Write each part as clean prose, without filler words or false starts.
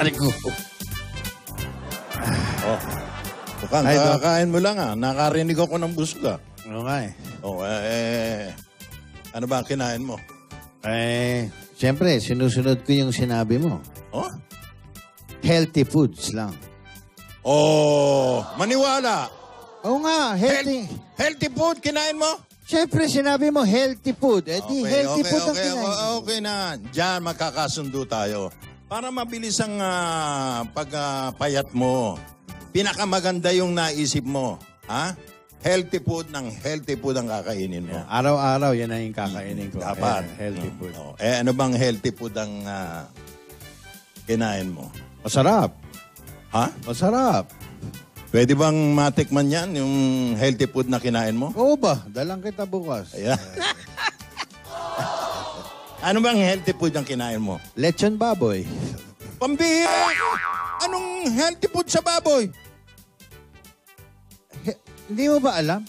Arigo. Oh. Mukhang kakain mo lang Nakarinig ako ng busog Okay. Ano ba ang kinain mo? Siyempre, sinusunod ko yung sinabi mo. Oh? Healthy foods lang. Maniwala. Oo nga, healthy. Healthy food, kinain mo? Siyempre, sinabi mo healthy food. Di healthy food ang kinain mo. Okay na. Diyan, magkakasundo tayo. Para mabilis ang pagpayat mo. Pinakamaganda yung naisip mo. Healthy food ang kakainin mo. Araw-araw, yan ang yung kakainin ko. Dapat. Healthy food. Ano bang healthy food ang kinain mo? Masarap. Masarap. Pwede bang matikman yan, yung healthy food na kinain mo? Oo ba? Dalang kita bukas. Ayan. Ano bang healthy food ang kinain mo? Lechon baboy. Pambihira! Anong healthy food sa baboy? Hindi mo ba alam?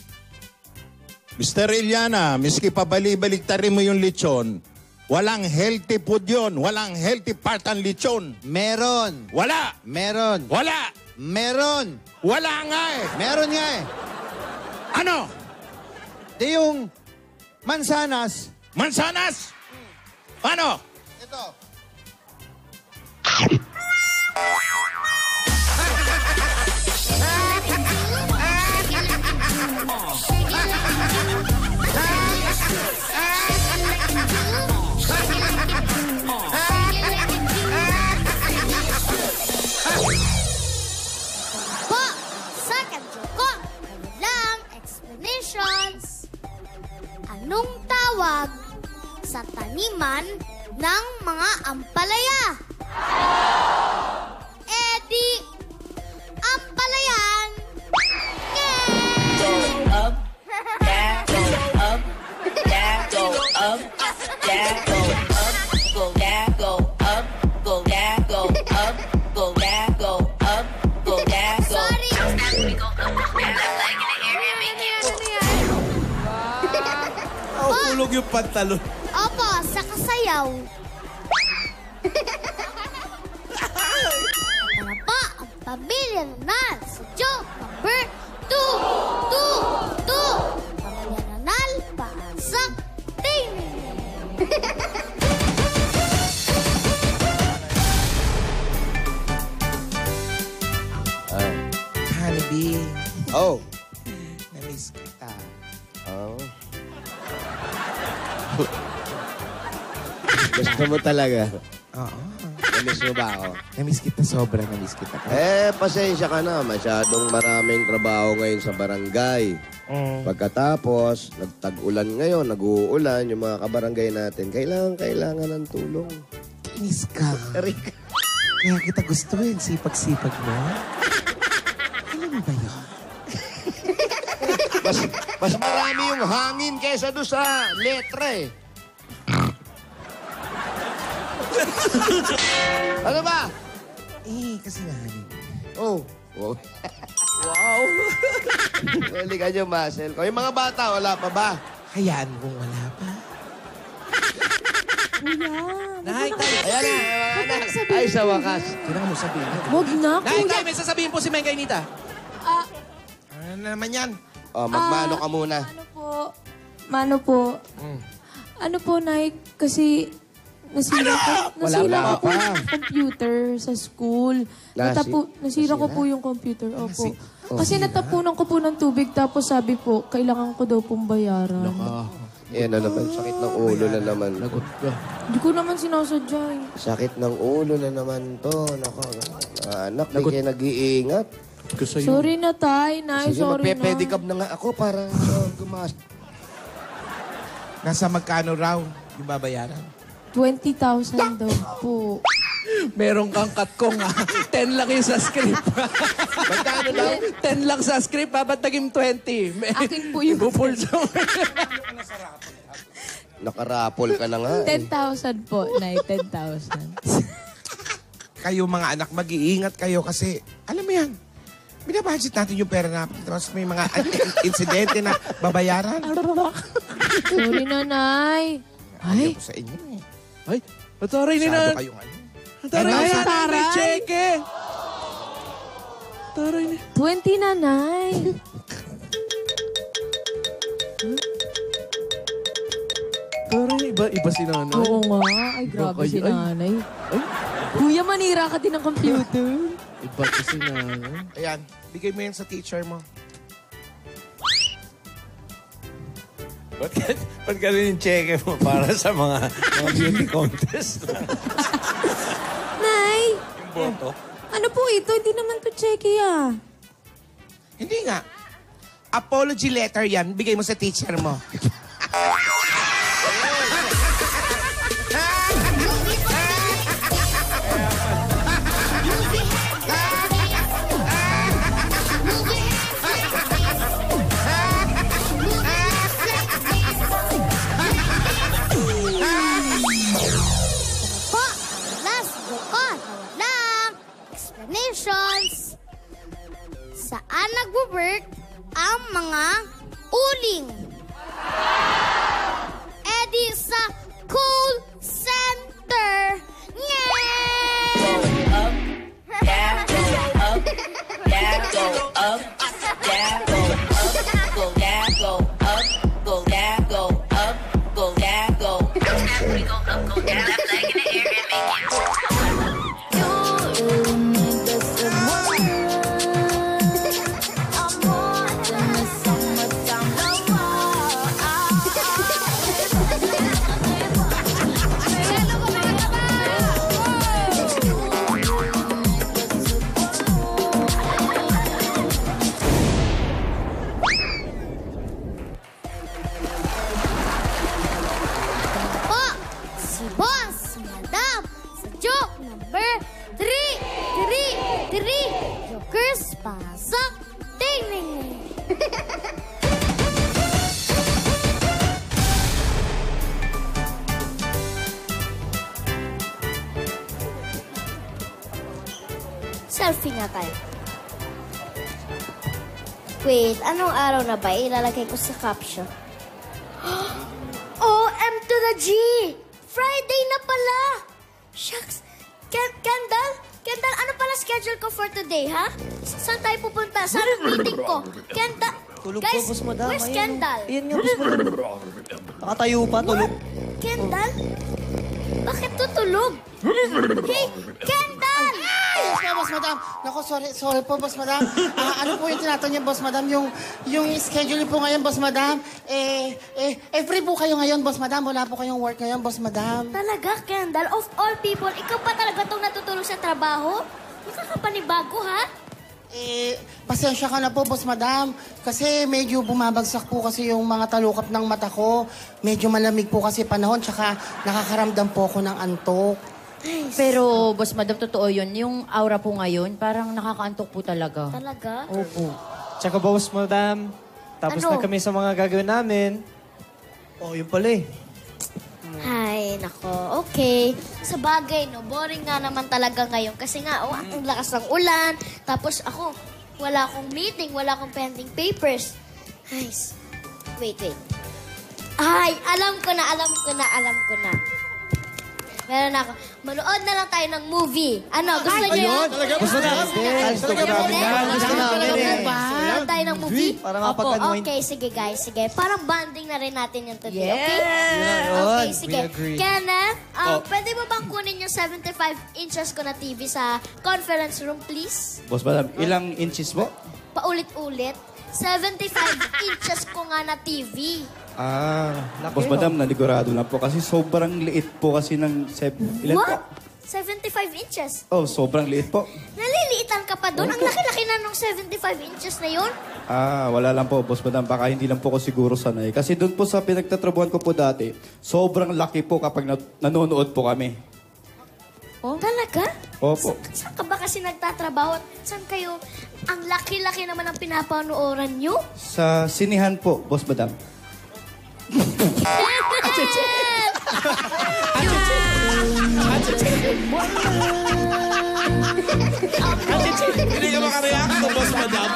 Mr. Iliana, miski pabalik-baliktarin mo yung lechon, walang healthy food yun. Walang healthy part ang lechon. Meron. Wala! Meron. Wala! Meron. Wala nga eh. Meron nga eh. Ano? Di yung mansanas. Mansanas? Ano? Ito. Anong tawag sa taniman ng mga ampalaya? Eddie, ampalayan! Go up, down, go up, down, go up, down, go up, go down, go up, go down, go up, go down, go up, go down, go up. Sorry! Ulog yung pantalon. Opo, sa kasayaw. Para po ang pamilya Nanal sa joke number 2. Pamilya Nanal, paasak, tingin. Honeybee, Oh. na-miss kita. Oh. Gusto mo talaga? Oo. Namiss mo ba ako? Na-miss kita, sobrang na-miss kita. Pasensya ka na. Masyadong maraming trabaho ngayon sa barangay. Pagkatapos, nagtag-ulan ngayon, nag-uulan, yung mga kabarangay natin, kailangan ng tulong. Kinis ka. Kaya kita gustuin, sipag-sipag mo. Alam mo ba yun? Mas marami yung hangin kesa doon sa letra eh. Ano ba? Kasi nahanin. Oh. Wow. Huli ka nyo, Marcel. Yung mga bata, wala pa ba? Hayaan kong wala pa. Nay, Ayan na. Ay, sa wakas. Kailangan mo sabihin. Huwag na, Nay, kuya. may sasabihin po si Mengay Nita. Ano naman yan? Magmano ka muna. Mano po. Ano po, Nay, kasi nasira ko po yung computer sa school. Nasira ko po yung computer. Opo. Kasi natapunan ko po ng tubig tapos sabi po, kailangan ko daw pong bayaran. Ayan na naman. Sakit ng ulo na naman. Lagot ka. Hindi ko naman sinasadya eh. Sakit ng ulo na naman to. Nako. Anak, di kayo nag-iingat. Sorry na, Tay. Nay, Sige, sorry na. magpe-pedicab na nga ako para gumas. Nasa magkano raw yung babayaran? 20,000 daw po. Meron kang katkong 10 lang yung sa script. Magkano lang? 10 lang sa script, ba't naging 20? Akin po yung... Nakarapol ka na nga. 10,000 po, Nay. 10,000. Kayo mga anak, mag-iingat kayo kasi, alam mo yan, binabudget natin yung pera natin. Tapos may mga insidente na babayaran. Sorry na, Nay. Ayaw ko sa inyo eh. Ay, pataray ni Masyado na. kayong ano. Pataray ni Taray. Cheque. Taray niya. 20 na, Nay. Taray, iba si nanay. Oo nga. Ay, grabe si nanay. Kuya, manira ka din ng computer. Iba si nanay. Ayan, bigay mo yan sa teacher mo. Ba't ganun yung cheque mo para sa mga beauty contest? Nay, Yung boto? ano po ito? Hindi naman to cheque ah. Hindi nga. Apology letter yan, bigay mo sa teacher mo. Po, last bukas na walang explanations. Saan nagwo-work ang mga uling? Edi sa call center. Ngeng! Down, go up, down, go up, down, go up, go down, go up, go down, go up, go down, go up. We go up, go down, left leg in the air and make it. Po, si Boss Madam sa joke number 3. Jokers, pasok. Ting. Selfie nga tayo. Wait, anong araw na ba? Ilalagay ko sa caption. OM to the G! Friday na pala! Shucks! Kendall, ano pala schedule ko for today, ha? Saan tayo pupunta? Saan ang meeting ko? Kendall, guys, where's Kendall? Ayan nga, boss madam. Nakatayo pa, tulog. Kendall? Bakit tutulog? Hey, Kendall! Boss Madam. Naku, sorry po, Boss Madam. Ano po yung tinatanong niya, Boss Madam? Yung schedule po ngayon, Boss Madam. Free po kayo ngayon, Boss Madam. Wala po kayong work ngayon, Boss Madam. Talaga, Kendall? Of all people, ikaw pa talaga itong natutulog sa trabaho? Makakapanibago, ha? Pasensya ka na po, Boss Madam. Kasi medyo bumabagsak po kasi yung mga talukap ng mata ko. Medyo malamig po kasi panahon, tsaka nakakaramdam po ako ng antok. Pero, Boss Madam, totoo yun. Yung aura po ngayon, parang nakakaantok po talaga. Talaga? Opo. Tsaka, Boss Madam, tapos Ano? na kami sa mga gagawin namin. Oh, yun pala eh. Ay, nako. Okay. Sa bagay, no? Boring nga naman talaga ngayon. Kasi nga, ang lakas ng ulan. Tapos ako, wala akong meeting, wala akong pending papers. Ay, wait. Ay, alam ko na. Meron na ako. Manood na lang tayo ng movie. Ano, gusto niyo yan? Gusto namin yan. Gusto namin eh. Manood tayo ng movie? Para Opo, mapag-unwind. okay. Sige, guys. Sige. Parang bonding na rin natin yung today, okay? Yun. Okay, sige. We agree. Kenneth, pwede mo bang kunin yung 75 inches ko na TV sa conference room, please? Boss Madam, ilang inches mo? Paulit-ulit. 75 inches ko nga na TV. Boss Madam, nanigurado na po kasi sobrang liit po kasi ng... Ilan po? What? 75 inches? Oh, sobrang liit po. Naliliitan ka pa doon? Ang laki-laki na nung 75 inches na yun? Wala lang po, Boss Madam. Baka hindi lang po ko siguro sanay. Kasi doon po sa pinagtatrabuhan ko po dati, sobrang laki po kapag nanonood po kami. Oh? Talaga? Opo. Saan ka ba kasi nagtatrabaho? Saan kayo? Ang laki-laki naman ang pinapanooran nyo? Sa sinihan po, Boss Madam. Hindi ka makareact to, Boss Madam.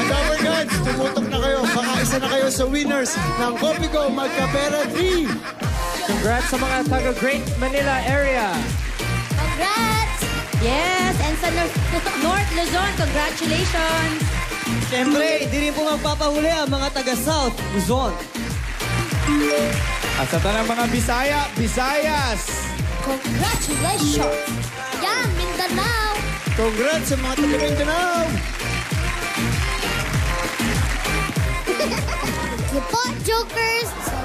Cover Guards, tumutok na kayo. Baka isa na kayo sa winners ng Copico Magkapera 3. Congrats sa mga taga Great Manila area. Congrats! Yes, and sa North Luzon, congratulations! Siyempre, hindi rin po magpapahuli ang mga taga South Luzon. At sa tanang mga Bisaya, Visayas! Congratulations! Yan, Mindanao! Congrats sa mga taga Mindanao! Support Jokers!